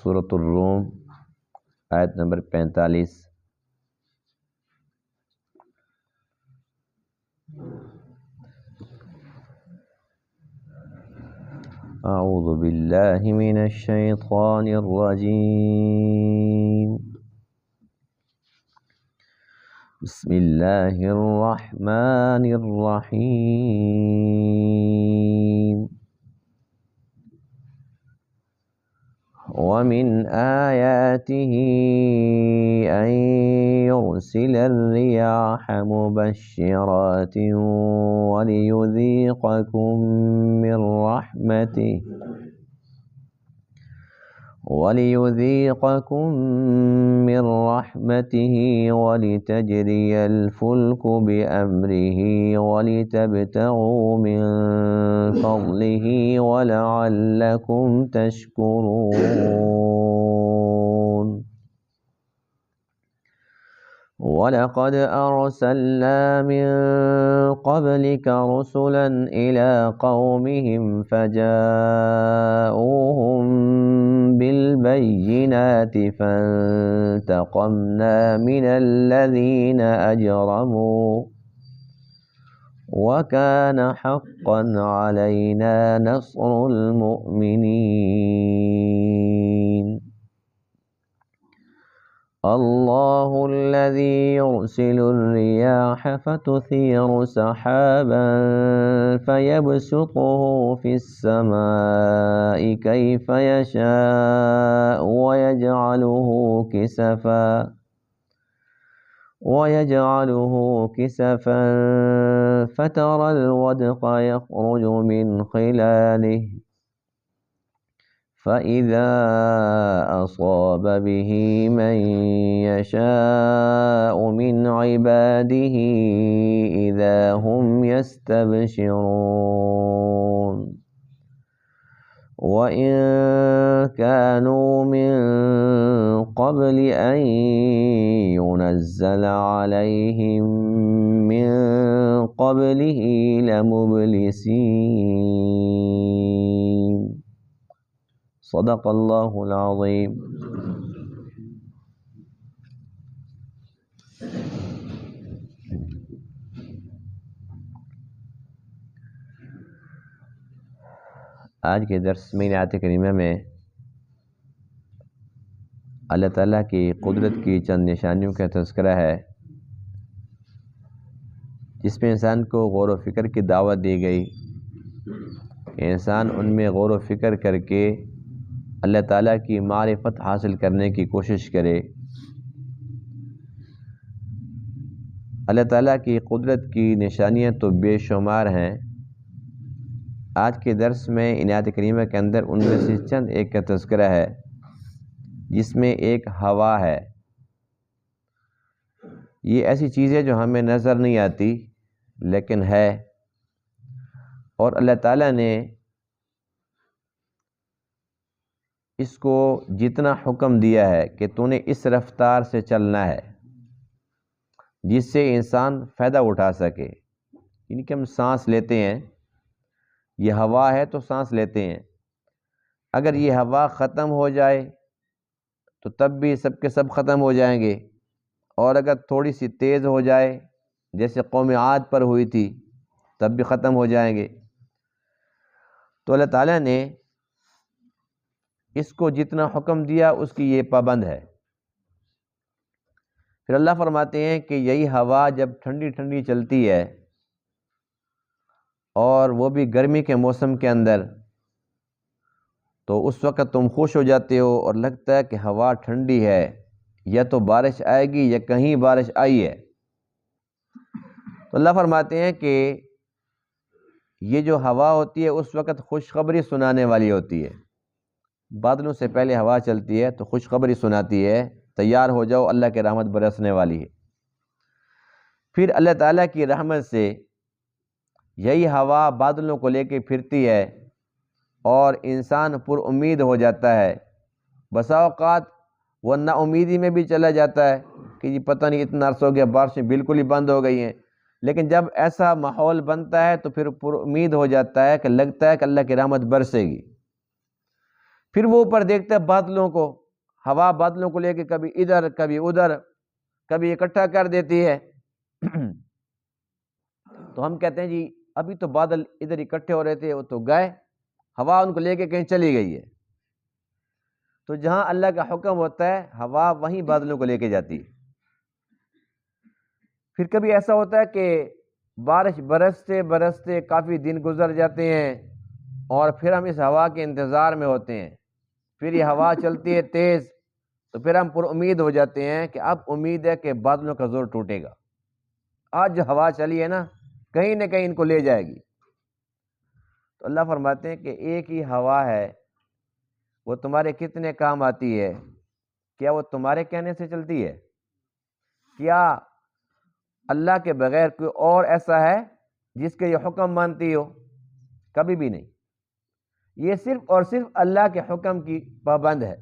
سورۃ الروم آیت نمبر 45۔ اعوذ باللہ من الشیطان الرجیم، بسم اللہ الرحمن الرحیم۔ ومن آیاته أن يرسل الرياح مبشرات وليذيقكم من رحمته ولتجري الفلك بأمره ولتبتغوا من فضله ولعلكم تشكرون۔ وَلَقَدْ أَرْسَلْنَا مِن قَبْلِكَ رُسُلًا إِلَى قَوْمِهِمْ فَجَاءُوهُم بِالْبَيِّنَاتِ فَانْتَقَمْنَا مِنَ الَّذِينَ أَجْرَمُوا وَكَانَ حَقًّا عَلَيْنَا نَصْرُ الْمُؤْمِنِينَ۔ اللہ الذی يرسل الرياح فتثير سحابا فيبسطه في السماء كيف يشاء ويجعله كسفا فترى الودق يخرج من خلاله فَإِذَا أَصَابَ بِهِ مَن يَشَاءُ مِنْ عِبَادِهِ إِذَا هُمْ يَسْتَبْشِرُونَ۔ وَإِن كَانُوا مِن قَبْلِ أَن يُنَزَّلَ عَلَيْهِم مِّن قَبْلِهِ لَمُبْلِسِينَ۔ صدق اللہ العظیم۔ آج کے درس میں آیت کریمہ میں اللہ تعالیٰ کی قدرت کی چند نشانیوں کا تذکرہ ہے، جس میں انسان کو غور و فکر کی دعوت دی گئی کہ انسان ان میں غور و فکر کر کے اللہ تعالیٰ کی معرفت حاصل کرنے کی کوشش کرے۔ اللہ تعالیٰ کی قدرت کی نشانیاں تو بے شمار ہیں۔ آج کے درس میں آیت کریمہ کے اندر ان میں سے چند ایک کا تذکرہ ہے، جس میں ایک ہوا ہے۔ یہ ایسی چیز ہے جو ہمیں نظر نہیں آتی لیکن ہے، اور اللہ تعالیٰ نے اس کو جتنا حکم دیا ہے کہ تو نے اس رفتار سے چلنا ہے جس سے انسان فائدہ اٹھا سکے، یعنی کہ ہم سانس لیتے ہیں، یہ ہوا ہے تو سانس لیتے ہیں، اگر یہ ہوا ختم ہو جائے تو تب بھی سب کے سب ختم ہو جائیں گے، اور اگر تھوڑی سی تیز ہو جائے جیسے قوم عاد پر ہوئی تھی تب بھی ختم ہو جائیں گے۔ تو اللہ تعالیٰ نے اس کو جتنا حکم دیا اس کی یہ پابند ہے۔ پھر اللہ فرماتے ہیں کہ یہی ہوا جب ٹھنڈی ٹھنڈی چلتی ہے اور وہ بھی گرمی کے موسم کے اندر، تو اس وقت تم خوش ہو جاتے ہو اور لگتا ہے کہ ہوا ٹھنڈی ہے، یا تو بارش آئے گی یا کہیں بارش آئی ہے۔ تو اللہ فرماتے ہیں کہ یہ جو ہوا ہوتی ہے اس وقت خوشخبری سنانے والی ہوتی ہے۔ بادلوں سے پہلے ہوا چلتی ہے تو خوشخبری سناتی ہے، تیار ہو جاؤ اللہ کی رحمت برسنے والی ہے۔ پھر اللہ تعالیٰ کی رحمت سے یہی ہوا بادلوں کو لے کے پھرتی ہے اور انسان پر امید ہو جاتا ہے۔ بسا اوقات وہ نا امیدی میں بھی چلا جاتا ہے کہ یہ پتہ نہیں اتنا عرصہ ہو گیا بارشیں بالکل ہی بند ہو گئی ہیں، لیکن جب ایسا ماحول بنتا ہے تو پھر پر امید ہو جاتا ہے کہ لگتا ہے کہ اللہ کی رحمت برسے گی۔ پھر وہ اوپر دیکھتا ہے بادلوں کو، ہوا بادلوں کو لے کے کبھی ادھر کبھی ادھر، کبھی اکٹھا کر دیتی ہے۔ تو ہم کہتے ہیں جی ابھی تو بادل ادھر اکٹھے ہو رہے تھے، وہ تو گئے، ہوا ان کو لے کے کہیں چلی گئی ہے۔ تو جہاں اللہ کا حکم ہوتا ہے ہوا وہیں بادلوں کو لے کے جاتی ہے۔ پھر کبھی ایسا ہوتا ہے کہ بارش برستے برستے کافی دن گزر جاتے ہیں اور پھر ہم اس ہوا کے انتظار میں ہوتے ہیں، پھر یہ ہوا چلتی ہے تیز، تو پھر ہم پر امید ہو جاتے ہیں کہ اب امید ہے کہ بادلوں کا زور ٹوٹے گا، آج جو ہوا چلی ہے نا کہیں نہ کہیں ان کو لے جائے گی۔ تو اللہ فرماتے ہیں کہ ایک ہی ہوا ہے، وہ تمہارے کتنے کام آتی ہے؟ کیا وہ تمہارے کہنے سے چلتی ہے؟ کیا اللہ کے بغیر کوئی اور ایسا ہے جس کے یہ حکم مانتی ہو؟ کبھی بھی نہیں، یہ صرف اور صرف اللہ کے حکم کی پابند ہے۔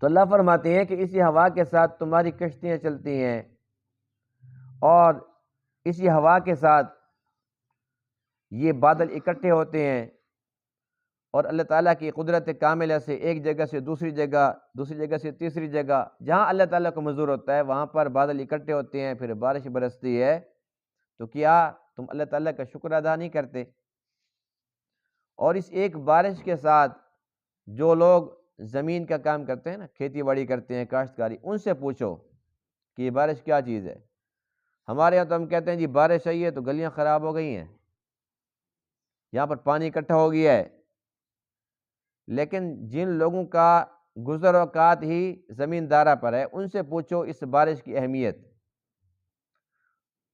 تو اللہ فرماتے ہیں کہ اسی ہوا کے ساتھ تمہاری کشتیاں چلتی ہیں، اور اسی ہوا کے ساتھ یہ بادل اکٹھے ہوتے ہیں، اور اللہ تعالیٰ کی قدرت کاملہ سے ایک جگہ سے دوسری جگہ، دوسری جگہ سے تیسری جگہ، جہاں اللہ تعالیٰ کو منظور ہوتا ہے وہاں پر بادل اکٹھے ہوتے ہیں، پھر بارش برستی ہے۔ تو کیا تم اللہ تعالیٰ کا شکر ادا نہیں کرتے؟ اور اس ایک بارش کے ساتھ جو لوگ زمین کا کام کرتے ہیں نا، کھیتی باڑی کرتے ہیں، کاشتکاری، ان سے پوچھو کہ یہ بارش کیا چیز ہے۔ ہمارے یہاں تو ہم کہتے ہیں جی بارش آئی ہے تو گلیاں خراب ہو گئی ہیں، یہاں پر پانی اکٹھا ہو گیا ہے، لیکن جن لوگوں کا گزر اوقات ہی زمیندارہ پر ہے ان سے پوچھو اس بارش کی اہمیت۔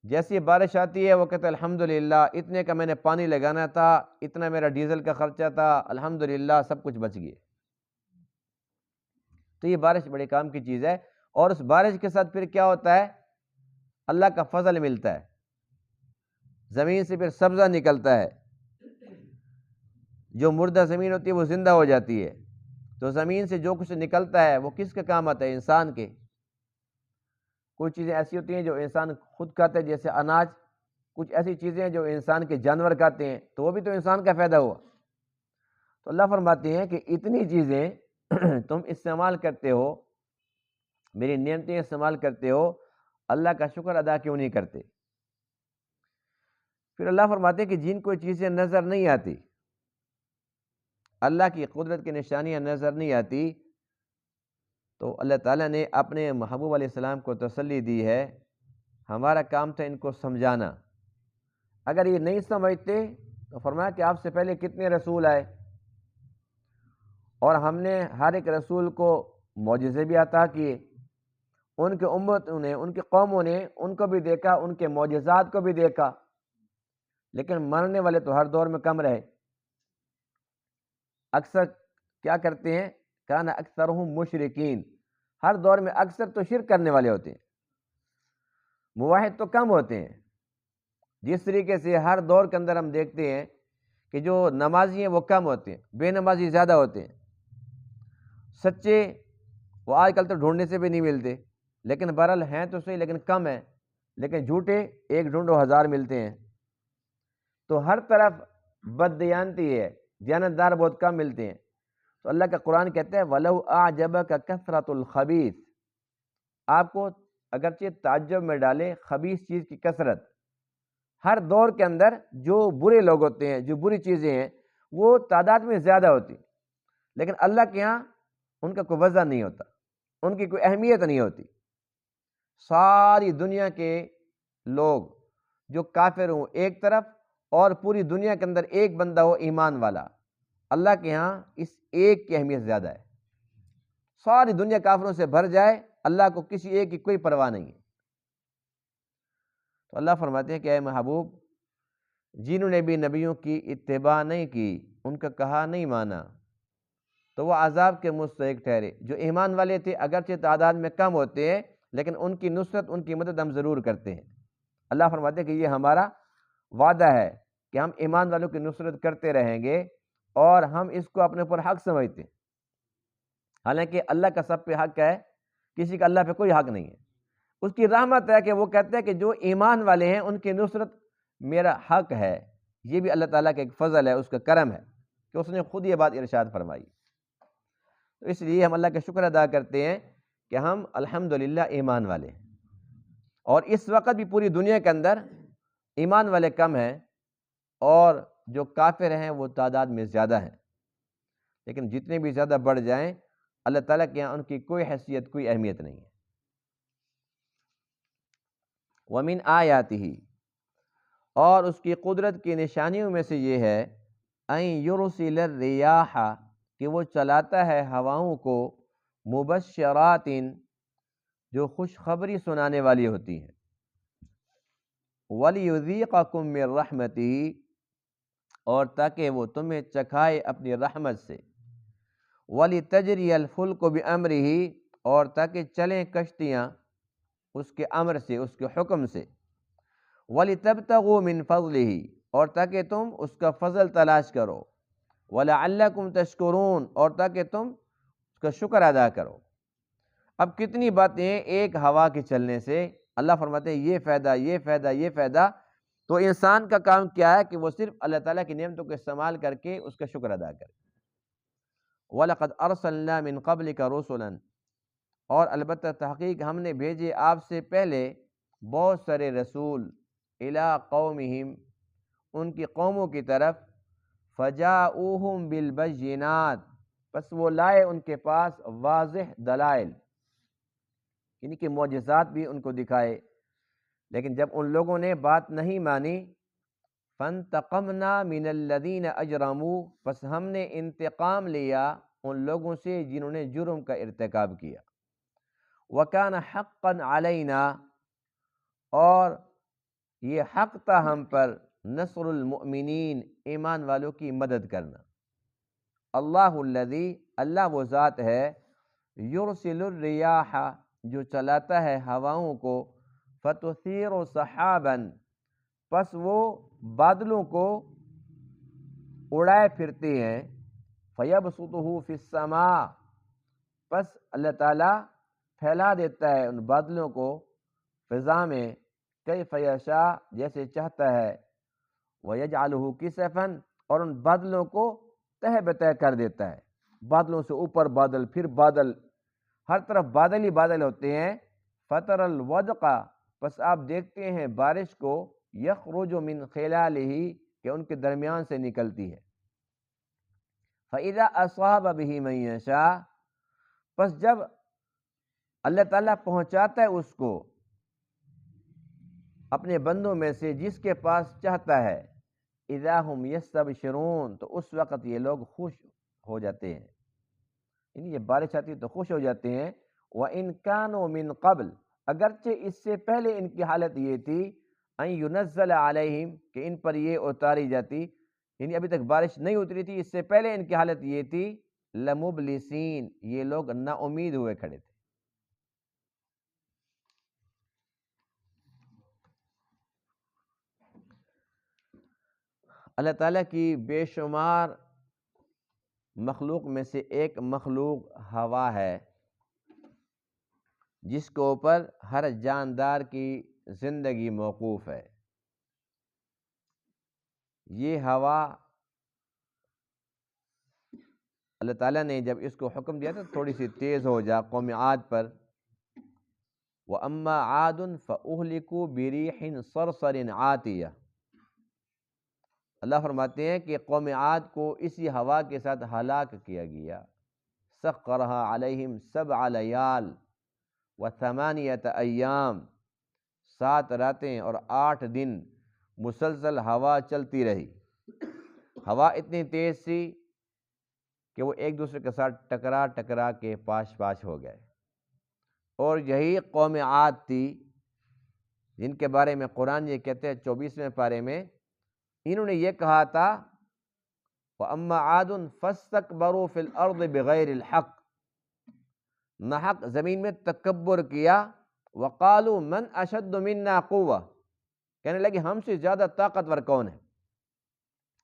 جیسی بارش آتی ہے وہ کہتے ہیں الحمدللہ اتنے کا میں نے پانی لگانا تھا، اتنا میرا ڈیزل کا خرچہ تھا، الحمدللہ سب کچھ بچ گئے۔ تو یہ بارش بڑے کام کی چیز ہے، اور اس بارش کے ساتھ پھر کیا ہوتا ہے؟ اللہ کا فضل ملتا ہے، زمین سے پھر سبزہ نکلتا ہے، جو مردہ زمین ہوتی ہے وہ زندہ ہو جاتی ہے۔ تو زمین سے جو کچھ نکلتا ہے وہ کس کے کام آتا ہے؟ انسان کے۔ کچھ چیزیں ایسی ہوتی ہیں جو انسان خود کھاتا ہے، جیسے اناج، کچھ ایسی چیزیں جو انسان کے جانور کھاتے ہیں، تو وہ بھی تو انسان کا فائدہ ہوا۔ تو اللہ فرماتے ہیں کہ اتنی چیزیں تم استعمال کرتے ہو، میری نعمتیں استعمال کرتے ہو، اللہ کا شکر ادا کیوں نہیں کرتے؟ پھر اللہ فرماتے ہیں کہ جن کو چیزیں نظر نہیں آتی، اللہ کی قدرت کی نشانیاں نظر نہیں آتی، تو اللہ تعالیٰ نے اپنے محبوب علیہ السلام کو تسلی دی ہے، ہمارا کام تھا ان کو سمجھانا۔ اگر یہ نہیں سمجھتے تو فرمایا کہ آپ سے پہلے کتنے رسول آئے، اور ہم نے ہر ایک رسول کو معجزے بھی عطا کیے، ان کے امتوں نے، ان کی قوموں نے ان کو بھی دیکھا، ان کے معجزات کو بھی دیکھا، لیکن ماننے والے تو ہر دور میں کم رہے۔ اکثر کیا کرتے ہیں؟ کان اکثرہم مشرکین، ہر دور میں اکثر تو شرک کرنے والے ہوتے ہیں، موحد تو کم ہوتے ہیں۔ جس طریقے سے ہر دور کے اندر ہم دیکھتے ہیں کہ جو نمازی ہیں وہ کم ہوتے ہیں، بے نمازی زیادہ ہوتے ہیں، سچے وہ آج کل تو ڈھونڈنے سے بھی نہیں ملتے، لیکن بہرحال ہیں تو صحیح لیکن کم ہیں، لیکن جھوٹے ایک ڈھونڈو ہزار ملتے ہیں۔ تو ہر طرف بددیانتی ہے، دیانتدار بہت کم ملتے ہیں۔ تو اللہ کا قرآن کہتا ہے وَلَوْ أَعْجَبَكَ كَثْرَةُ الْخَبِيثِ، آپ کو اگرچہ تعجب میں ڈالے خبیث چیز کی کثرت، ہر دور کے اندر جو برے لوگ ہوتے ہیں، جو بری چیزیں ہیں، وہ تعداد میں زیادہ ہوتی، لیکن اللہ کے ہاں ان کا کوئی وزن نہیں ہوتا، ان کی کوئی اہمیت نہیں ہوتی۔ ساری دنیا کے لوگ جو کافر ہوں ایک طرف، اور پوری دنیا کے اندر ایک بندہ ہو ایمان والا، اللہ کے ہاں اس ایک کی اہمیت زیادہ ہے۔ ساری دنیا کافروں سے بھر جائے، اللہ کو کسی ایک کی کوئی پرواہ نہیں ہے۔ تو اللہ فرماتے ہیں کہ اے محبوب، جنہوں نے بھی نبیوں کی اتباع نہیں کی، ان کا کہا نہیں مانا، تو وہ عذاب کے مستحق ٹھہرے۔ جو ایمان والے تھے اگرچہ تعداد میں کم ہوتے ہیں، لیکن ان کی نصرت، ان کی مدد ہم ضرور کرتے ہیں۔ اللہ فرماتے ہیں کہ یہ ہمارا وعدہ ہے کہ ہم ایمان والوں کی نصرت کرتے رہیں گے، اور ہم اس کو اپنے اوپر حق سمجھتے ہیں۔ حالانکہ اللہ کا سب پہ حق ہے، کسی کا اللہ پہ کوئی حق نہیں ہے۔ اس کی رحمت ہے کہ وہ کہتے ہیں کہ جو ایمان والے ہیں ان کی نصرت میرا حق ہے۔ یہ بھی اللہ تعالیٰ کا ایک فضل ہے، اس کا کرم ہے کہ اس نے خود یہ بات ارشاد فرمائی۔ تو اس لیے ہم اللہ کا شکر ادا کرتے ہیں کہ ہم الحمدللہ ایمان والے ہیں، اور اس وقت بھی پوری دنیا کے اندر ایمان والے کم ہیں اور جو کافر ہیں وہ تعداد میں زیادہ ہیں، لیکن جتنے بھی زیادہ بڑھ جائیں اللہ تعالیٰ کے یہاں ان کی کوئی حیثیت، کوئی اہمیت نہیں ہے۔ وَمِنْ آیَاتِهِ، اور اس کی قدرت کی نشانیوں میں سے یہ ہے أَن يُرْسِلَ الرِّيَاحَ، کہ وہ چلاتا ہے ہواؤں کو، مبشرات، جو خوشخبری سنانے والی ہوتی ہیں، وَلِيُذِيقَكُم مِّن رَحْمَتِهِ، اور تاکہ وہ تمہیں چکھائے اپنی رحمت سے، وَلِتَجْرِيَ الْفُلْكُ بِأَمْرِهِ، اور تاکہ چلیں کشتیاں اس کے امر سے، اس کے حکم سے، وَلِتَبْتَغُوا مِن فَضْلِهِ، اور تاکہ تم اس کا فضل تلاش کرو، وَلَعَلَّكُمْ تَشْكُرُونَ، اور تاکہ تم اس کا شکر ادا کرو۔ اب کتنی باتیں ایک ہوا کے چلنے سے، اللہ فرماتے ہیں یہ فائدہ، یہ فائدہ، یہ فائدہ، تو انسان کا کام کیا ہے کہ وہ صرف اللہ تعالیٰ کی نعمتوں کو استعمال کر کے اس کا شکر ادا کرے۔ وَلَقَدْ أَرْسَلْنَا مِن قَبْلِكَ رُسُلًا، اور البتہ تحقیق ہم نے بھیجے آپ سے پہلے بہت سارے رسول، إِلَىٰ قَوْمِهِمْ، ان کی قوموں کی طرف، فَجَاءُوهُمْ بِالْبَيِّنَاتِ، پس وہ لائے ان کے پاس واضح دلائل، یعنی کہ معجزات بھی ان کو دکھائے، لیکن جب ان لوگوں نے بات نہیں مانی، فَانْتَقَمْنَا مِنَ الَّذِينَ أَجْرَمُوا، پس ہم نے انتقام لیا ان لوگوں سے جنہوں نے جرم کا ارتکاب کیا، وَكَانَ حَقًّا عَلَيْنَا، اور یہ حق تھا ہم پر، نصر المؤمنین، ایمان والوں کی مدد کرنا۔ اللہ الذی، اللہ وہ ذات ہے، یرسل الریاح، جو چلاتا ہے ہواؤں کو، فتثیر سحابا، پس وہ بادلوں کو اڑائے پھرتے ہیں، فیبسطہ فی السماء، پس اللہ تعالیٰ پھیلا دیتا ہے ان بادلوں کو فضا میں، کیف یشاء، جیسے چاہتا ہے، وَيَجْعَلُهُ كِسَفًا، اور ان بادلوں کو تہہ بتہ کر دیتا ہے، بادلوں سے اوپر بادل، پھر بادل، ہر طرف بادل ہی بادل ہوتے ہیں۔ فَتَرَى الْوَدْقَ، پس آپ دیکھتے ہیں بارش کو، يَخْرُجُ مِنْ خِلَالِهِ، کہ ان کے درمیان سے نکلتی ہے، فَإِذَا أَصَابَ بِهِ مَن يَشَاءُ، پس جب اللہ تعالیٰ پہنچاتا ہے اس کو اپنے بندوں میں سے جس کے پاس چاہتا ہے، اذا ہم یستبشرون، تو اس وقت یہ لوگ خوش ہو جاتے ہیں، یعنی یہ بارش آتی ہے تو خوش ہو جاتے ہیں۔ وَإِن كَانُوا مِن قَبْلُ، اگرچہ اس سے پہلے ان کی حالت یہ تھی، ان ينزل علیہم، کہ ان پر یہ اتاری جاتی، یعنی ابھی تک بارش نہیں اتری تھی، اس سے پہلے ان کی حالت یہ تھی، لمبلسین، یہ لوگ نا امید ہوئے کھڑے تھے۔ اللہ تعالیٰ کی بے شمار مخلوق میں سے ایک مخلوق ہوا ہے، جس کے اوپر ہر جاندار کی زندگی موقوف ہے۔ یہ ہوا اللہ تعالیٰ نے جب اس کو حکم دیا تھا تھوڑی سی تیز ہو جا قوم عاد پر، وَأَمَّا عَادٌ فَأُهْلِكُوا بِرِيحٍ صَرْصَرٍ عَاتِيَةٍ، اللہ فرماتے ہیں کہ قوم عاد کو اسی ہوا کے ساتھ ہلاک کیا گیا، سخرها علیہم 7 لیال و8 ایام، 7 راتیں اور 8 دن مسلسل ہوا چلتی رہی۔ ہوا اتنی تیز تھی کہ وہ ایک دوسرے کے ساتھ ٹکرا ٹکرا کے پاش پاش ہو گئے، اور یہی قوم عاد تھی جن کے بارے میں قرآن یہ کہتے ہیں 24ویں پارے میں، انہوں نے یہ کہا تھا، وَأَمَّا عَادٌ فَاسْتَكْبَرُوا فِي الْأَرْضِ بِغَيْرِ الْحَقِّ، ناحق زمین میں تکبر کیا، وَقَالُوا مَنْ أَشَدُّ مِنَّا قُوَّةً، کہنے لگے ہم سے زیادہ طاقتور کون ہے۔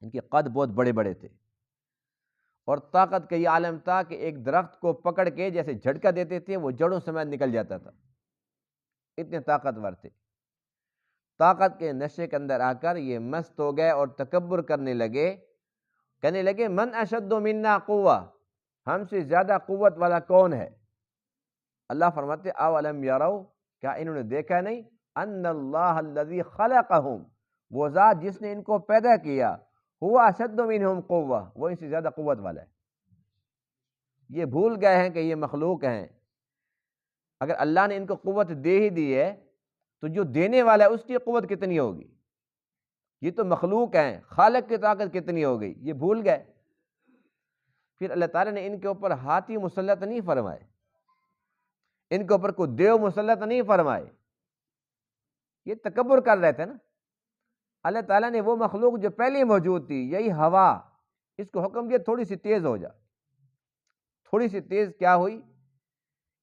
ان کے قد بہت بڑے بڑے تھے، اور طاقت کا یہ عالم تھا کہ ایک درخت کو پکڑ کے جیسے جھٹکا دیتے تھے وہ جڑوں سمیت نکل جاتا تھا، اتنے طاقتور تھے۔ طاقت کے نشے کے اندر آ کر یہ مست ہو گئے اور تکبر کرنے لگے، کہنے لگے من اشد منا قوہ، ہم سے زیادہ قوت والا کون ہے؟ اللہ فرماتے اولم یروا، کیا انہوں نے دیکھا نہیں، ان اللہ الذی خلقہم، وہ ذات جس نے ان کو پیدا کیا، ہوا اشد منہم قوہ، وہ ان سے زیادہ قوت والا ہے۔ یہ بھول گئے ہیں کہ یہ مخلوق ہیں۔ اگر اللہ نے ان کو قوت دے ہی دی ہے تو جو دینے والا ہے اس کی قوت کتنی ہوگی؟ یہ تو مخلوق ہیں، خالق کی طاقت کتنی ہوگی؟ یہ بھول گئے۔ پھر اللہ تعالیٰ نے ان کے اوپر ہاتھی مسلط نہیں فرمائے، ان کے اوپر کوئی دیو مسلط نہیں فرمائے، یہ تکبر کر رہے تھے نا۔ اللہ تعالیٰ نے وہ مخلوق جو پہلے موجود تھی، یہی ہوا، اس کو حکم دیا تھوڑی سی تیز ہو جا۔ تھوڑی سی تیز کیا ہوئی؟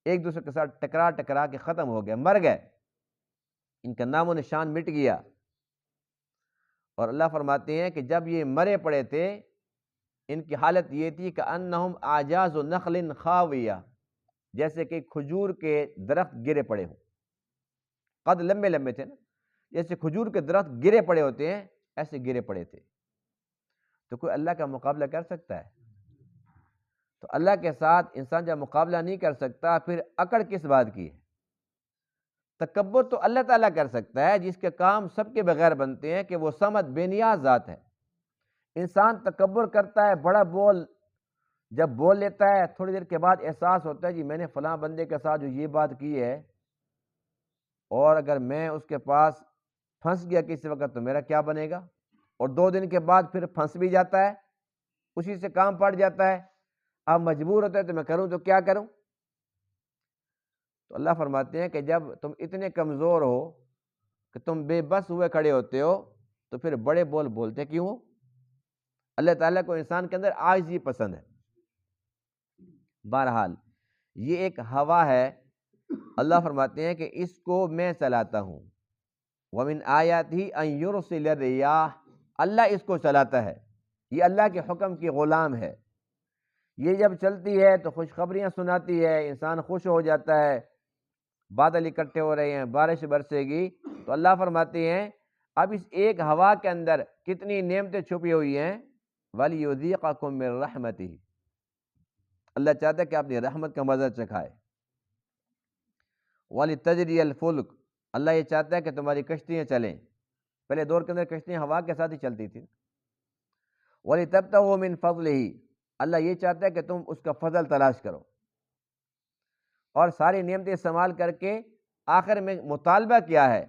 ایک دوسرے کے ساتھ ٹکرا ٹکرا کے ختم ہو گئے، مر گئے، ان کا نام و نشان مٹ گیا۔ اور اللہ فرماتے ہیں کہ جب یہ مرے پڑے تھے، ان کی حالت یہ تھی کہ انہم اعجاز نخل خاویہ، جیسے کہ کھجور کے درخت گرے پڑے ہوں، قد لمبے لمبے تھے نا، جیسے کھجور کے درخت گرے پڑے ہوتے ہیں ایسے گرے پڑے تھے۔ تو کوئی اللہ کا مقابلہ کر سکتا ہے؟ تو اللہ کے ساتھ انسان جب مقابلہ نہیں کر سکتا پھر اکڑ کس بات کی ہے؟ تکبر تو اللہ تعالیٰ کر سکتا ہے جس کے کام سب کے بغیر بنتے ہیں، کہ وہ صمد بے نیاز ذات ہے۔ انسان تکبر کرتا ہے، بڑا بول، جب بول لیتا ہے تھوڑی دیر کے بعد احساس ہوتا ہے جی میں نے فلاں بندے کے ساتھ جو یہ بات کی ہے، اور اگر میں اس کے پاس پھنس گیا کسی وقت تو میرا کیا بنے گا؟ اور 2 دن کے بعد پھر پھنس بھی جاتا ہے، اسی سے کام پڑ جاتا ہے، اب مجبور ہوتا ہے تو میں کروں تو کیا کروں؟ تو اللہ فرماتے ہیں کہ جب تم اتنے کمزور ہو کہ تم بے بس ہوئے کھڑے ہوتے ہو تو پھر بڑے بول بولتے کیوں ہو؟ اللہ تعالیٰ کو انسان کے اندر عاجزی پسند ہے۔ بہرحال یہ ایک ہوا ہے، اللہ فرماتے ہیں کہ اس کو میں چلاتا ہوں، وَمِنْ آیَاتِهِ أَن يُرْسِلَ الرِّيَاحَ، اللہ اس کو چلاتا ہے، یہ اللہ کے حکم کی غلام ہے۔ یہ جب چلتی ہے تو خوشخبریاں سناتی ہے، انسان خوش ہو جاتا ہے، بادل اکٹھے ہو رہے ہیں، بارش برسے گی، تو اللہ فرماتے ہیں اب اس ایک ہوا کے اندر کتنی نعمتیں چھپی ہوئی ہیں، وَلِيُذِيقَكُم مِّن رَحْمَتِهِ، اللہ چاہتا ہے کہ اپنی رحمت کا مزہ چکھائے۔ وَلِتَجْرِيَ الْفُلْكُ، اللہ یہ چاہتا ہے کہ تمہاری کشتیاں چلیں، پہلے دور کے اندر کشتیاں ہوا کے ساتھ ہی چلتی تھی۔ وَلِتَبْتَغُوا مِن فَضْلِهِ، اللہ یہ چاہتا ہے کہ تم اس کا فضل تلاش کرو، اور ساری نعمتیں استعمال کر کے آخر میں مطالبہ کیا ہے،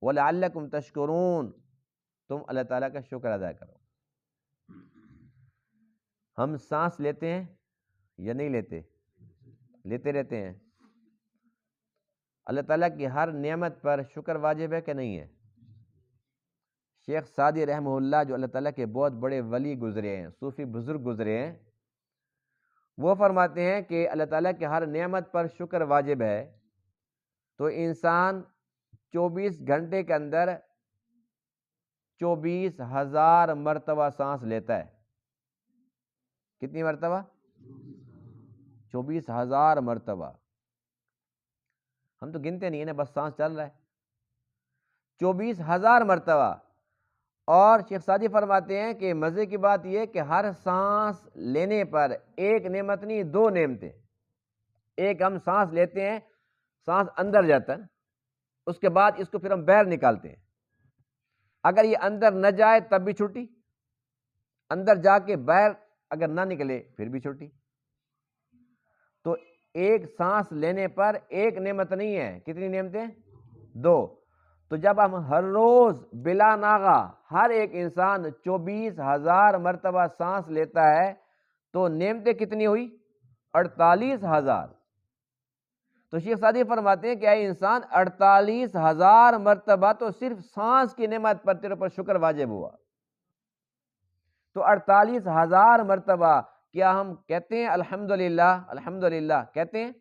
وَلَعَلَّكُمْ تَشْكُرُونَ، تم اللہ تعالیٰ کا شکر ادا کرو۔ ہم سانس لیتے ہیں یا نہیں لیتے؟ لیتے رہتے ہیں۔ اللہ تعالیٰ کی ہر نعمت پر شکر واجب ہے کہ نہیں ہے؟ شیخ سعدی رحمہ اللہ جو اللہ تعالیٰ کے بہت بڑے ولی گزرے ہیں، صوفی بزرگ گزرے ہیں، وہ فرماتے ہیں کہ اللہ تعالیٰ کے ہر نعمت پر شکر واجب ہے تو انسان 24 گھنٹے کے اندر 24,000 مرتبہ سانس لیتا ہے۔ کتنی مرتبہ؟ 24,000 مرتبہ۔ ہم تو گنتے نہیں ہیں نا، بس سانس چل رہا ہے 24,000 مرتبہ۔ اور شیخ سعدی فرماتے ہیں کہ مزے کی بات یہ کہ ہر سانس لینے پر ایک نعمت نہیں 2 نعمتیں۔ ایک ہم سانس لیتے ہیں، سانس اندر جاتا ہے، اس کے بعد اس کو پھر ہم باہر نکالتے ہیں، اگر یہ اندر نہ جائے تب بھی چھٹی، اندر جا کے باہر اگر نہ نکلے پھر بھی چھٹی۔ تو ایک سانس لینے پر ایک نعمت نہیں ہے، کتنی نعمتیں؟ 2۔ تو جب ہم ہر روز بلا ناغہ ہر ایک انسان 24,000 مرتبہ سانس لیتا ہے تو نعمتیں کتنی ہوئی؟ 48,000۔ تو شیخ سعدی فرماتے ہیں کہ اے انسان 48,000 مرتبہ تو صرف سانس کی نعمت پر تیرے پر شکر واجب ہوا۔ تو 48,000 مرتبہ کیا ہم کہتے ہیں الحمدللہ الحمدللہ کہتے ہیں؟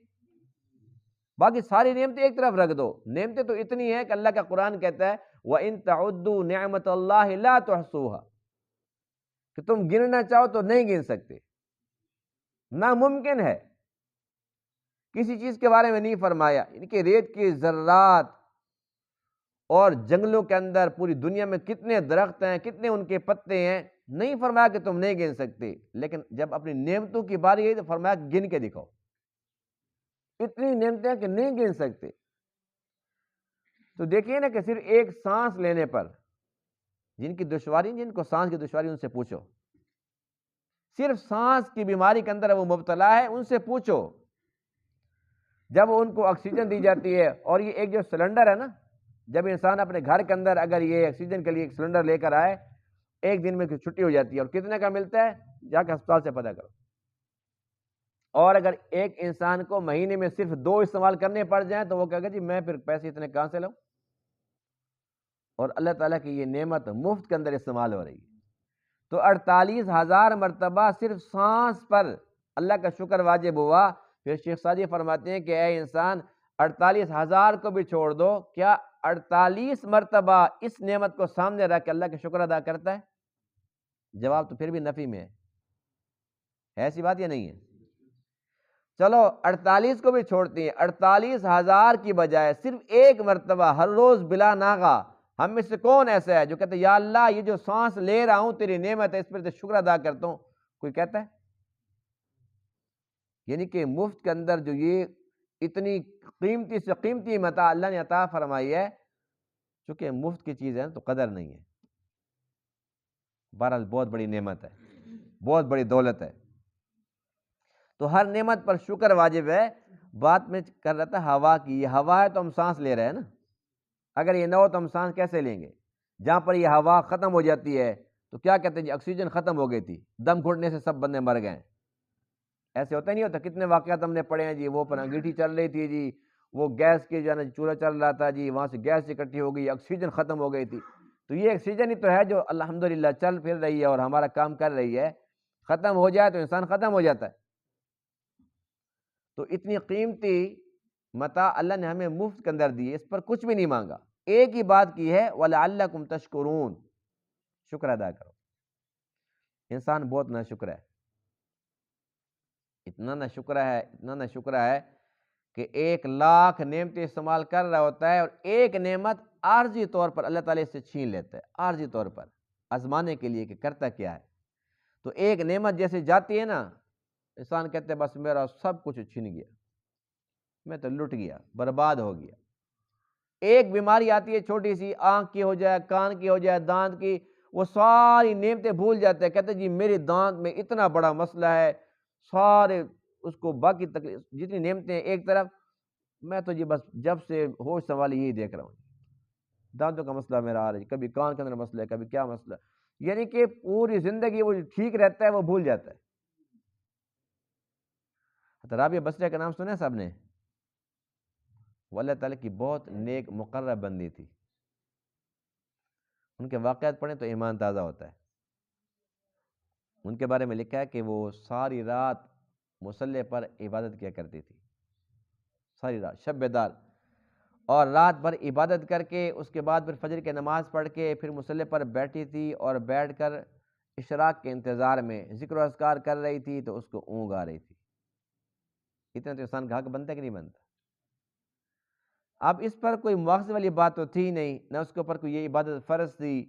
باقی ساری نعمتیں ایک طرف رکھ دو، نعمتیں تو اتنی ہیں کہ اللہ کا قرآن کہتا ہے وَإِن تَعُدُّوا نِعْمَةَ اللَّهِ لَا تُحْصُوهَا، کہ تم گننا چاہو تو نہیں گن سکتے، ناممکن ہے۔ کسی چیز کے بارے میں نہیں فرمایا، ان کے ریت کی ذرات اور جنگلوں کے اندر پوری دنیا میں کتنے درخت ہیں، کتنے ان کے پتے ہیں، نہیں فرمایا کہ تم نہیں گن سکتے، لیکن جب اپنی نعمتوں کی باری آئی تو فرمایا کہ گن کے دکھاؤ، اتنی نعمتیں ہیں کہ نہیں گن سکتے۔ تو دیکھیے نا کہ صرف ایک سانس لینے پر جن کی دشواری، جن کو سانس کی دشواری، ان سے پوچھو، صرف سانس کی بیماری کے اندر وہ مبتلا ہے، ان سے پوچھو، جب ان کو آکسیجن دی جاتی ہے، اور یہ ایک جو سلنڈر ہے نا، جب انسان اپنے گھر کے اندر اگر یہ آکسیجن کے لیے ایک سلنڈر لے کر آئے، ایک دن میں چھٹی ہو جاتی ہے، اور کتنے کا ملتا ہے جا کے ہسپتال سے پتہ کرو۔ اور اگر ایک انسان کو مہینے میں صرف 2 استعمال کرنے پڑ جائیں تو وہ کہے گا جی میں پھر پیسے اتنے کہاں سے لاؤں؟ اور اللہ تعالیٰ کی یہ نعمت مفت کے اندر استعمال ہو رہی ہے۔ تو 48,000 مرتبہ صرف سانس پر اللہ کا شکر واجب ہوا۔ پھر شیخ سعدی فرماتے ہیں کہ اے انسان 48,000 کو بھی چھوڑ دو، کیا 48 مرتبہ اس نعمت کو سامنے رکھ کے اللہ کا شکر ادا کرتا ہے؟ جواب تو پھر بھی نفی میں ہے ایسی بات یا نہیں ہے؟ چلو 48 کو بھی چھوڑتے ہیں، 48,000 کی بجائے صرف ایک مرتبہ ہر روز بلا ناغہ ہم میں سے کون ایسا ہے جو کہتے ہیں یا اللہ یہ جو سانس لے رہا ہوں تیری نعمت ہے، اس پر شکر ادا کرتا ہوں؟ کوئی کہتا ہے؟ یعنی کہ مفت کے اندر جو یہ اتنی قیمتی سے قیمتی متاع اللہ نے عطا فرمائی ہے، چونکہ مفت کی چیز ہے تو قدر نہیں ہے۔ بہرحال بہت بڑی نعمت ہے، بہت بڑی دولت ہے، تو ہر نعمت پر شکر واجب ہے۔ بات میں کر رہا تھا ہوا کی، یہ ہوا ہے تو ہم سانس لے رہے ہیں نا، اگر یہ نہ ہو تو ہم سانس کیسے لیں گے؟ جہاں پر یہ ہوا ختم ہو جاتی ہے تو کیا کہتے ہیں جی آکسیجن ختم ہو گئی تھی، دم گھٹنے سے سب بندے مر گئے۔ ایسے ہوتا نہیں ہوتا؟ کتنے واقعات ہم نے پڑھے ہیں جی، وہ پر انگیٹھی چل رہی تھی جی، وہ گیس کے جو ہے نا چولہا چل رہا تھا جی، وہاں سے گیس اکٹھی ہو گئی، آکسیجن ختم ہو گئی تھی۔ تو یہ آکسیجن ہی تو ہے جو الحمدللہ چل پھر رہی ہے اور ہمارا کام کر رہی ہے، ختم ہو جائے تو انسان ختم ہو جاتا ہے۔ تو اتنی قیمتی متاع اللہ نے ہمیں مفت کے اندر دی، اس پر کچھ بھی نہیں مانگا، ایک ہی بات کی ہے وَلَعَلَّكُمْ تَشْكُرُونَ، شکر ادا کرو۔ انسان بہت ناشکر ہے، اتنا ناشکر ہے کہ 1,00,000 نعمتیں استعمال کر رہا ہوتا ہے، اور ایک نعمت عارضی طور پر اللہ تعالیٰ سے چھین لیتا ہے، عارضی طور پر آزمانے کے لیے کہ کرتا کیا ہے۔ تو ایک نعمت جیسے جاتی ہے نا، انسان کہتے ہیں بس میرا سب کچھ چھن گیا، میں تو لٹ گیا، برباد ہو گیا۔ ایک بیماری آتی ہے چھوٹی سی، آنکھ کی ہو جائے، کان کی ہو جائے، دانت کی، وہ ساری نعمتیں بھول جاتے ہیں، کہتے ہیں جی میرے دانت میں اتنا بڑا مسئلہ ہے، سارے اس کو باقی تکلیف جتنی نعمتیں ایک طرف، میں تو جی بس جب سے ہوش سنبھالی یہی دیکھ رہا ہوں، دانتوں کا مسئلہ میرا آ رہا ہے، کبھی کان کے اندر مسئلہ ہے، کبھی کیا مسئلہ ہے، یعنی کہ پوری زندگی وہ ٹھیک رہتا ہے وہ بھول جاتا ہے۔ رابعہ بصریہ کا نام سنا صاحب نے؟ وہ اللہ تعالیٰ کی بہت نیک مقرب بندی تھی، ان کے واقعات پڑھیں تو ایمان تازہ ہوتا ہے۔ ان کے بارے میں لکھا ہے کہ وہ ساری رات مصلی پر عبادت کیا کرتی تھی، ساری رات شب بیدار، اور رات بھر عبادت کر کے اس کے بعد پھر فجر کی نماز پڑھ کے پھر مصلی پر بیٹھی تھی، اور بیٹھ کر اشراق کے انتظار میں ذکر و اذکار کر رہی تھی تو اس کو اونگ آ رہی تھی۔ اتنا تو انسان کا حق بنتا ہے کہ نہیں بنتا؟ اب اس پر کوئی مواخذے والی بات تو تھی نہیں، نہ اس کے اوپر کوئی یہ عبادت فرض تھی،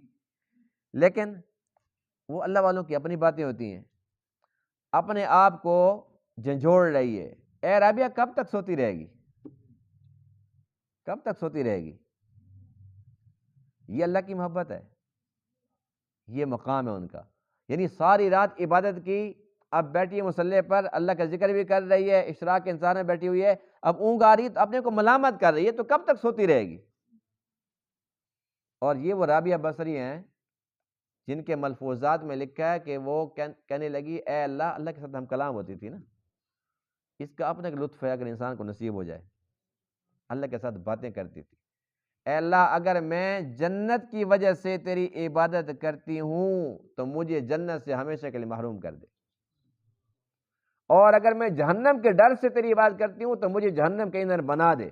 لیکن وہ اللہ والوں کی اپنی باتیں ہوتی ہیں، اپنے آپ کو جھنجھوڑ رہی ہے۔ اے رابعہ کب تک سوتی رہے گی؟ کب تک سوتی رہے گی؟ یہ اللہ کی محبت ہے، یہ مقام ہے ان کا، یعنی ساری رات عبادت کی، اب بیٹھی ہے مصلی پر، اللہ کا ذکر بھی کر رہی ہے، اشراق کے انتظار میں بیٹھی ہوئی ہے، اب اونگ آ رہی تو اپنے کو ملامت کر رہی ہے، تو کب تک سوتی رہے گی؟ اور یہ وہ رابعہ بصری ہیں جن کے ملفوظات میں لکھا ہے کہ وہ کہنے لگی اے اللہ، اللہ کے ساتھ ہم کلام ہوتی تھی نا، اس کا اپنا ایک لطف ہے اگر انسان کو نصیب ہو جائے، اللہ کے ساتھ باتیں کرتی تھی، اے اللہ اگر میں جنت کی وجہ سے تیری عبادت کرتی ہوں تو مجھے جنت سے ہمیشہ کے لیے محروم کر دے، اور اگر میں جہنم کے ڈر سے تیری عبادت کرتی ہوں تو مجھے جہنم کے اندر بنا دے،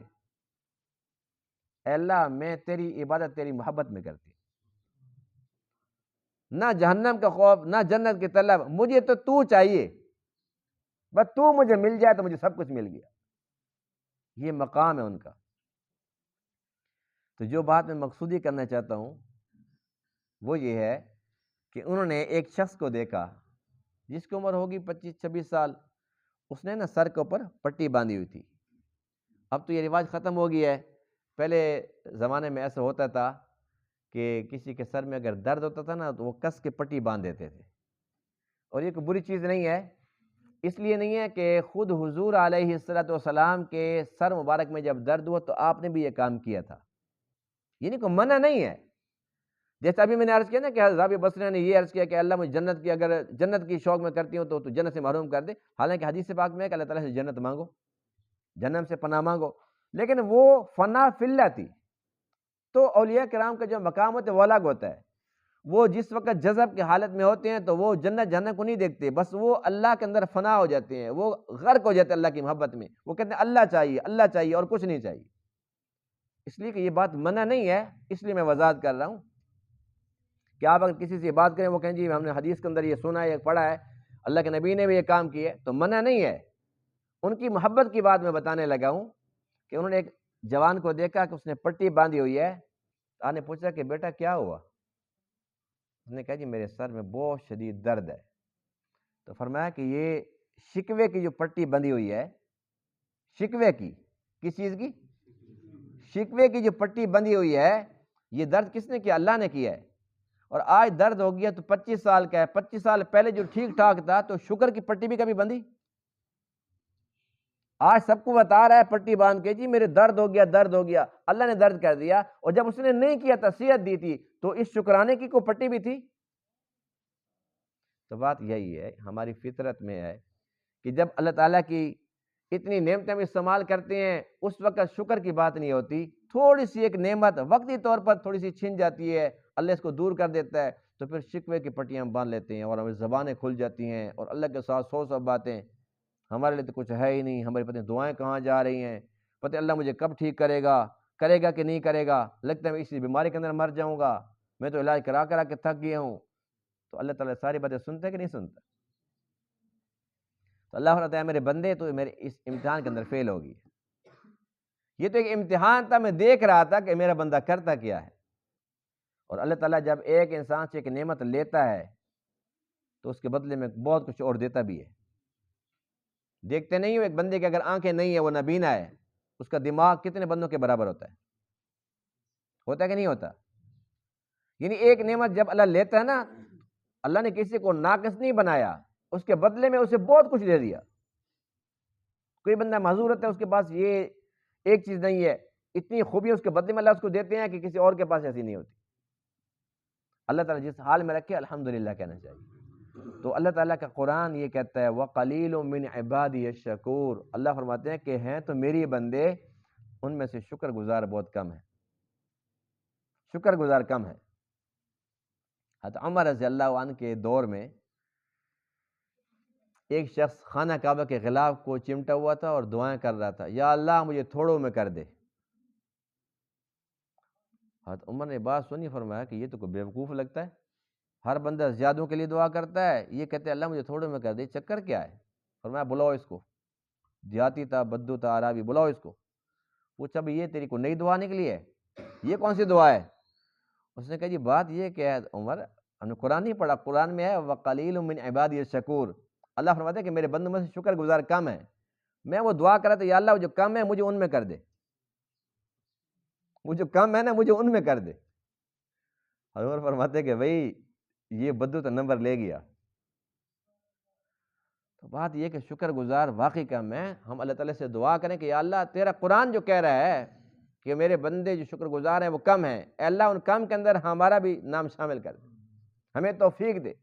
اے اللہ میں تیری عبادت تیری محبت میں کرتی ہوں، نہ جہنم کا خوف نہ جنت کی طلب، مجھے تو چاہیے، بس تو مجھے مل جائے تو مجھے سب کچھ مل گیا۔ یہ مقام ہے ان کا۔ تو جو بات میں مقصودی کرنا چاہتا ہوں وہ یہ ہے کہ انہوں نے ایک شخص کو دیکھا جس کی عمر ہوگی 25-26 سال، اس نے نا سر کے اوپر پٹی باندھی ہوئی تھی۔ اب تو یہ رواج ختم ہو گیا ہے، پہلے زمانے میں ایسا ہوتا تھا کہ کسی کے سر میں اگر درد ہوتا تھا نا تو وہ کس کے پٹی باندھ دیتے تھے، اور یہ کوئی بری چیز نہیں ہے، اس لیے نہیں ہے کہ خود حضور علیہ الصلوۃ والسلام کے سر مبارک میں جب درد ہوا تو آپ نے بھی یہ کام کیا تھا، یعنی کوئی منع نہیں ہے۔ جیسے ابھی میں نے عرض کیا نا کہ حضرت رابعہ بصریہ نے یہ عرض کیا کہ اللہ مجھے جنت کی، اگر جنت کی شوق میں کرتی ہوں تو جنت سے محروم کر دے، حالانکہ حدیث پاک میں ہے کہ اللہ تعالیٰ سے جنت مانگو، جہنم سے پناہ مانگو، لیکن وہ فنا فی اللہ تھی۔ تو اولیاء کرام کا جو مقام ہوتا ہے وہ الگ ہوتا ہے، وہ جس وقت جذب کی حالت میں ہوتے ہیں تو وہ جنت جہنم کو نہیں دیکھتے، بس وہ اللہ کے اندر فنا ہو جاتے ہیں، وہ غرق ہو جاتے ہیں اللہ کی محبت میں، وہ کہتے ہیں اللہ چاہیے، اللہ چاہیے اور کچھ نہیں چاہیے۔ اس لیے کہ یہ بات منع نہیں ہے، اس لیے میں وضاحت کر رہا ہوں کہ آپ اگر کسی سے یہ بات کریں وہ کہیں جی ہم نے حدیث کے اندر یہ سنا ہے، یہ پڑھا ہے، اللہ کے نبی نے بھی یہ کام کیے، تو منع نہیں ہے۔ ان کی محبت کی بات میں بتانے لگا ہوں کہ انہوں نے ایک جوان کو دیکھا کہ اس نے پٹی باندھی ہوئی ہے، آپ نے پوچھا کہ بیٹا کیا ہوا؟ اس نے کہا جی میرے سر میں بہت شدید درد ہے۔ تو فرمایا کہ یہ شکوے کی جو پٹی بندھی ہوئی ہے، شکوے کی، کس چیز کی؟ شکوے کی جو پٹی بندھی ہوئی ہے، یہ درد کس نے کیا؟ اللہ نے کیا ہے، اور آج درد ہو گیا تو 25 سال کا ہے، 25 سال پہلے جو ٹھیک ٹھاک تھا تو شکر کی پٹی بھی کبھی بندھی؟ آج سب کو بتا رہا ہے پٹی باندھ کے جی میرے درد ہو گیا، درد ہو گیا، اللہ نے درد کر دیا، اور جب اس نے نہیں کیا نصیحت دی تھی تو اس شکرانے کی کوئی پٹی بھی تھی؟ تو بات یہی ہے، ہماری فطرت میں ہے کہ جب اللہ تعالیٰ کی اتنی نعمتیں ہم استعمال کرتے ہیں اس وقت شکر کی بات نہیں ہوتی، تھوڑی سی ایک نعمت وقتی طور پر تھوڑی سی چھن جاتی ہے، اللہ اس کو دور کر دیتا ہے، تو پھر شکوے کی پٹیاں ہم باندھ لیتے ہیں اور ہماری زبانیں کھل جاتی ہیں، اور اللہ کے ساتھ سو باتیں، ہمارے لیے تو کچھ ہے ہی نہیں، ہماری پتہ نہیں دعائیں کہاں جا رہی ہیں، پتہ اللہ مجھے کب ٹھیک کرے گا کہ نہیں کرے گا، لگتا ہے میں اسی بیماری کے اندر مر جاؤں گا، میں تو علاج کرا کے تھک گیا ہوں۔ تو اللہ تعالیٰ ساری باتیں سنتا ہے کہ نہیں سنتا؟ تو اللہ فرماتا ہے میرے بندے تو میرے اس امتحان کے اندر فیل ہوگی، یہ تو ایک امتحان تھا، میں دیکھ رہا تھا کہ میرا بندہ کرتا کیا ہے۔ اور اللہ تعالیٰ جب ایک انسان سے ایک نعمت لیتا ہے تو اس کے بدلے میں بہت کچھ اور دیتا بھی ہے۔ دیکھتے نہیں ہو ایک بندے کی اگر آنکھیں نہیں ہے، وہ نابینا ہے، اس کا دماغ کتنے بندوں کے برابر ہوتا ہے کہ نہیں ہوتا؟ یعنی ایک نعمت جب اللہ لیتا ہے نا، اللہ نے کسی کو ناقص نہیں بنایا، اس کے بدلے میں اسے بہت کچھ دے دیا۔ کوئی بندہ معذور ہوتا ہے، اس کے پاس یہ ایک چیز نہیں ہے، اتنی خوبی اس کے بدلے میں اللہ اس کو دیتے ہیں کہ کسی اور کے پاس ایسی نہیں ہوتی۔ اللہ تعالیٰ جس حال میں رکھے الحمدللہ کہنا چاہیے۔ تو اللہ تعالیٰ کا قرآن یہ کہتا ہے وَقَلِيلٌ مِّنْ عِبَادِيَ الشَّكُورُ، اللہ فرماتے ہیں کہ ہیں تو میری بندے، ان میں سے شکر گزار بہت کم ہے، شکر گزار کم ہے۔ حضرت عمر رضی اللہ عنہ کے دور میں ایک شخص خانہ کعبہ کے غلاف کو چمٹا ہوا تھا اور دعائیں کر رہا تھا، یا اللہ مجھے تھوڑوں میں کر دے۔ حضرت عمر نے بات سنی، فرمایا کہ یہ تو کوئی بیوقوف لگتا ہے، ہر بندہ زیادوں کے لیے دعا کرتا ہے، یہ کہتے ہیں اللہ مجھے تھوڑوں میں کر دے، چکر کیا ہے؟ فرمایا بلاؤ اس کو، دیہاتی تھا، بدو تھا، عرابی، بلاؤ اس کو، پوچھا بھی یہ تیری کو نئی دعا نکلی ہے، یہ کون سی دعا ہے؟ اس نے کہا جی بات یہ کہ ہے عمر، ہم نے قرآن نہیں پڑھا، قرآن میں ہے وَقَلِيلٌ مِّنْ عِبَادِيَ الشَّكُورُ، اللہ فرماتے ہیں کہ میرے بندوں میں سے شکر گزار کم ہے۔ میں وہ دعا کر رہا تھا یا اللہ جو کم ہے مجھے ان میں کر دے، وہ جو کم ہے نا مجھے ان میں کر دے۔ حضور فرماتے ہیں کہ بھائی یہ بدو تو نمبر لے گیا۔ تو بات یہ کہ شکر گزار واقعی کم ہے، ہم اللہ تعالیٰ سے دعا کریں کہ یا اللہ تیرا قرآن جو کہہ رہا ہے کہ میرے بندے جو شکر گزار ہیں وہ کم ہیں، اے اللہ ان کم کے اندر ہمارا بھی نام شامل کر دے، ہمیں توفیق دے۔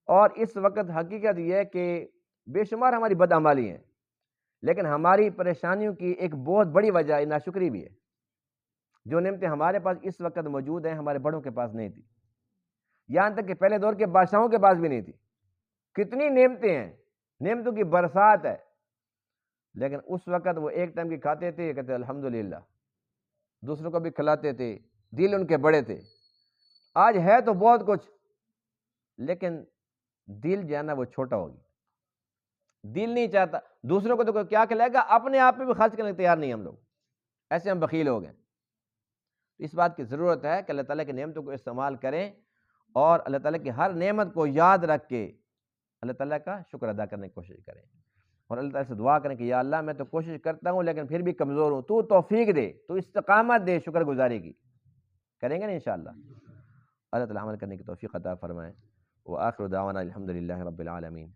اور اس وقت حقیقت یہ ہے کہ بے شمار ہماری بدعمالی ہیں، لیکن ہماری پریشانیوں کی ایک بہت بڑی وجہ ناشکری بھی ہے۔ جو نعمتیں ہمارے پاس اس وقت موجود ہیں ہمارے بڑوں کے پاس نہیں تھی، یہاں تک کہ پہلے دور کے بادشاہوں کے پاس بھی نہیں تھی۔ کتنی نعمتیں ہیں، نعمتوں کی برسات ہے، لیکن اس وقت وہ ایک ٹائم کی کھاتے تھے، کہتے الحمدللہ، دوسروں کو بھی کھلاتے تھے، دل ان کے بڑے تھے۔ آج ہے تو بہت کچھ، لیکن دل جو ہے نا وہ چھوٹا ہو گیا، دل نہیں چاہتا، دوسروں کو تو کوئی کیا کھلائے گا، اپنے آپ پہ بھی خرچ کرنے تیار نہیں ہم لوگ، ایسے ہم بخیل ہو گئے۔ اس بات کی ضرورت ہے کہ اللہ تعالیٰ کی نعمتوں کو استعمال کریں اور اللہ تعالیٰ کی ہر نعمت کو یاد رکھ کے اللہ تعالیٰ کا شکر ادا کرنے کی کوشش کریں، اور اللہ تعالیٰ سے دعا کریں کہ یا اللہ میں تو کوشش کرتا ہوں لیکن پھر بھی کمزور ہوں، تو توفیق دے، تو استقامت دے شکر گزاری کی۔ کریں گے نا انشاءاللہ؟ اللہ تعالیٰ عمل کرنے کی توفیق عطا فرمائے۔ وآخر دعوانا الحمدللہ رب العالمین۔